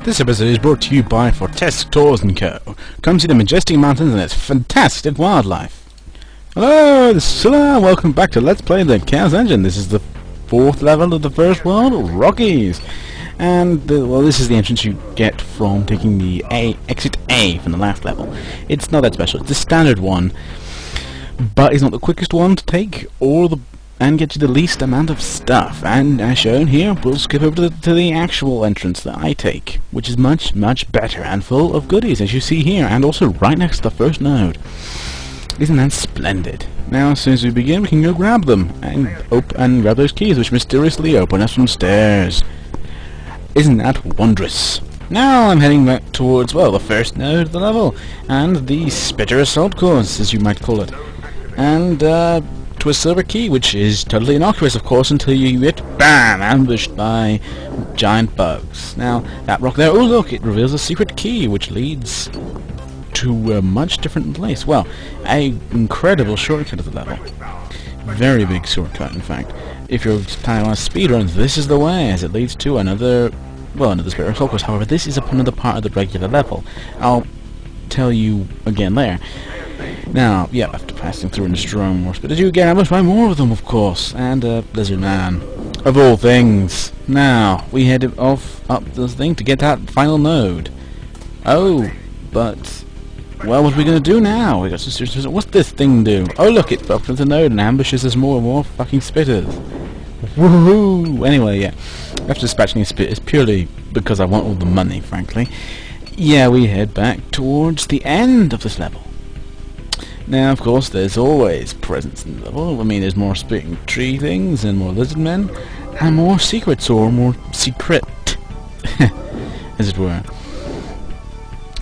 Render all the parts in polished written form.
This episode is brought to you by Fortesque Tours & Co. Come see the majestic mountains and its fantastic wildlife. Hello, this is AttillaSA. Welcome back to Let's Play the Chaos Engine. This is the 4th level of the first world, Rockies. And, well, this is the entrance you get from taking the exit A from the last level. It's not that special, it's the standard one, but it's not the quickest one to take, and get you the least amount of stuff. And as shown here, we'll skip over to the actual entrance that I take, which is much, much better and full of goodies, as you see here, and also right next to the first node. Isn't that splendid? Now, as soon as we begin, we can go grab them, and grab those keys, which mysteriously open us from stairs. Isn't that wondrous? Now I'm heading back towards, well, the first node of the level, and the Spitter Assault course, as you might call it. And, to a silver key, which is totally innocuous, of course, until you get, BAM! Ambushed by giant bugs. Now, that rock there, oh look, it reveals a secret key, which leads to a much different place. Well, an incredible shortcut of the level. Very big shortcut, in fact. If you're planning on a speedrun, this is the way, as it leads to another Spitter Assault course. However, this is another part of the regular level. I'll tell you again there. Now, yeah, after passing through and destroying more spitters, you get ambushed by more of them, of course, and Lizard Man, of all things. Now, we head off up this thing to get that final node. Oh, but, well, what are we going to do now? We got some serious. What's this thing do? Oh, look, it up to the node and ambushes us more and more fucking spitters. Woohoo! Anyway, yeah, after dispatching these spitters, purely because I want all the money, frankly, yeah, we head back towards the end of this level. Now, of course, there's always presence in the level. I mean, there's more spitting tree things, and more lizard men, and more secrets, or more secret, as it were.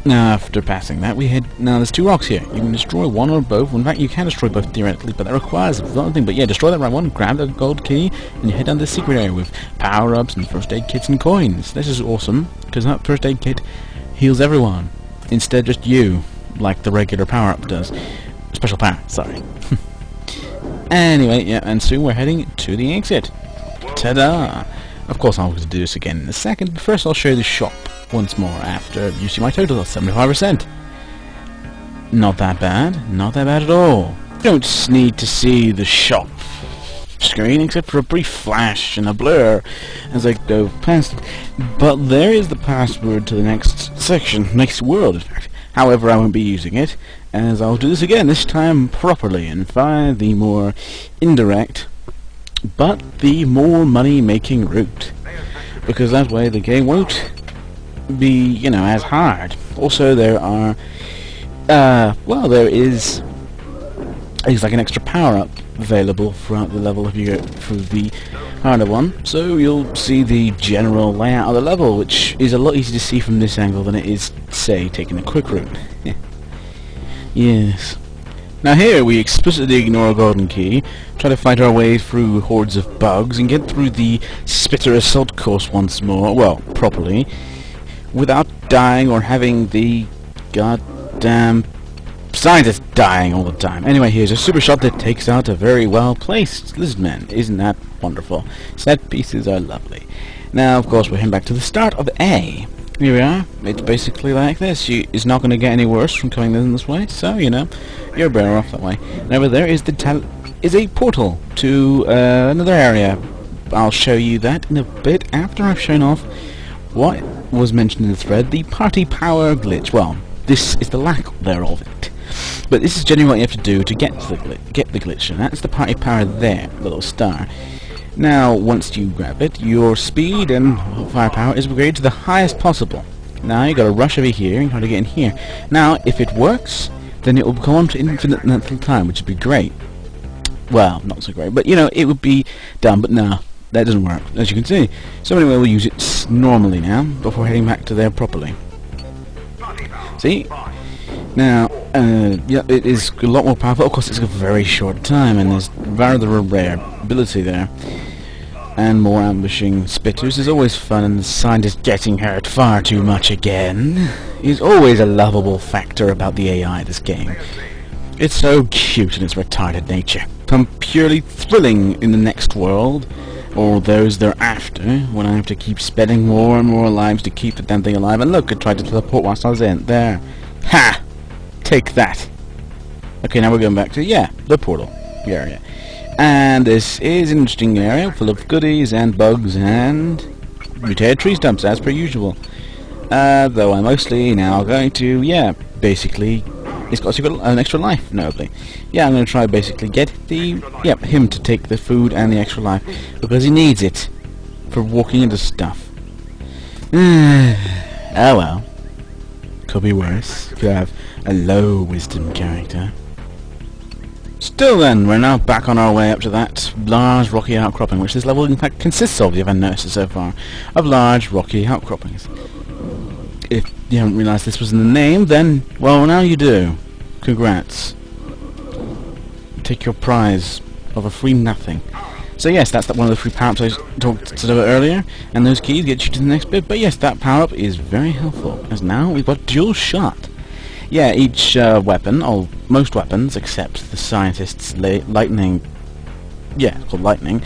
Now, after passing that, we head. Now, there's 2 rocks here. You can destroy one or both. In fact, you can destroy both theoretically, but that requires one thing. But yeah, destroy that right one, grab the gold key, and you head down to the secret area with power-ups and first aid kits and coins. This is awesome, because that first aid kit heals everyone, instead just you, like the regular power-up does. Special power, sorry. Anyway, yeah, and soon we're heading to the exit. Ta-da! Of course, I'm going to do this again in a second, but first I'll show you the shop once more after you see my total of 75%. Not that bad. Not that bad at all. You don't need to see the shop screen except for a brief flash and a blur as I go past it. But there is the password to the next section, next world in fact. However, I won't be using it, as I'll do this again, this time properly, and via the more indirect, but the more money-making route. Because that way the game won't be, you know, as hard. Also, there are, well, there is like an extra power-up available throughout the level if you go through the harder one. So you'll see the general layout of the level, which is a lot easier to see from this angle than it is, say, taking a quick route. Yes. Now here we explicitly ignore a golden key, try to fight our way through hordes of bugs, and get through the Spitter Assault course once more, well, properly, without dying or having the goddamn scientist dying all the time. Anyway, here's a super shot that takes out a very well-placed lizardman. Isn't that wonderful? Set pieces are lovely. Now, of course, we're heading back to the start of A. Here we are. It's basically like this. It's not going to get any worse from coming in this way, so, you know, you're better off that way. And over there is a portal to another area. I'll show you that in a bit after I've shown off what was mentioned in the thread, the party power glitch. Well, this is the lack thereof it. But this is generally what you have to do to get the glitch, and that's the party power there, the little star. Now, once you grab it, your speed and firepower is upgraded to the highest possible. Now, you got to rush over here and try to get in here. Now, if it works, then it will go on to infinite length of time, which would be great. Well, not so great, but you know, it would be done, but no, that doesn't work, as you can see. So anyway, we'll use it normally now, before heading back to there properly. See? Now, yeah, it is a lot more powerful. Of course, it's a very short time, and there's rather a rare ability there. And more ambushing spitters is always fun, and the scientist getting hurt far too much again is always a lovable factor about the AI of this game. It's so cute in its retarded nature. Some purely thrilling in the next world, or those thereafter, when I have to keep spending more and more lives to keep the damn thing alive. And look, I tried to teleport whilst I was in. There. Ha! Take that. Okay, now we're going back to, the portal. The area. And this is an interesting area, full of goodies and bugs and mutated tree stumps, as per usual. Though I'm mostly now going to, basically, it's got an extra life, notably. Yeah, I'm going to try basically get him to take the food and the extra life, because he needs it for walking into stuff. Oh well. Could be worse. Could have a low wisdom character. Still then, we're now back on our way up to that large rocky outcropping, which this level in fact consists of, you haven't noticed it so far, of large rocky outcroppings. If you haven't realised this was in the name, then, well, now you do. Congrats. Take your prize of a free nothing. So yes, that's one of the free power-ups I talked about earlier, and those keys get you to the next bit, but yes, that power-up is very helpful, as now we've got dual shot. Yeah, each weapon, or most weapons, except the scientist's lightning, it's called lightning,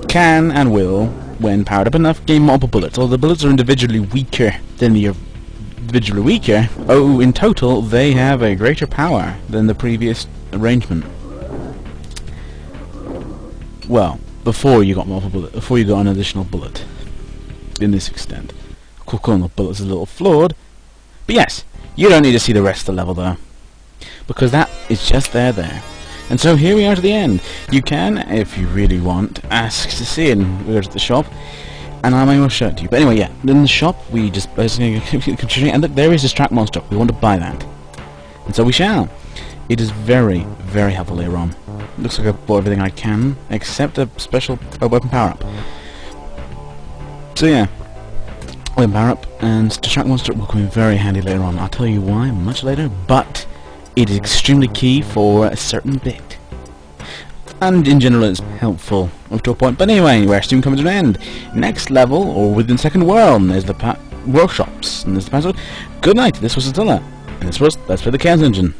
can and will, when powered up enough, gain multiple bullets. Although the bullets are individually weaker than the in total they have a greater power than the previous arrangement. Well, before you got multiple bullets, before you got an additional bullet, in this extent. Of course, calling the bullets is a little flawed, but yes. You don't need to see the rest of the level though, because that is just there. And so here we are to the end. You can, if you really want, ask to see it and go to the shop, and I may well show it to you. But anyway, in the shop we just basically continue, and look, there is this track monster. We want to buy that, and so we shall. It is very, very helpful later on. Looks like I've bought everything I can, except a special weapon power-up. So yeah. Weapon power up, and the track monster will come in very handy later on. I'll tell you why much later, but it is extremely key for a certain bit. And in general it's helpful up to a point. But anyway, we're soon coming to an end. Next level, or within second world, and there's the workshops, and there's the password. Good night, this was Attila, and this was Let's Play the Chaos Engine.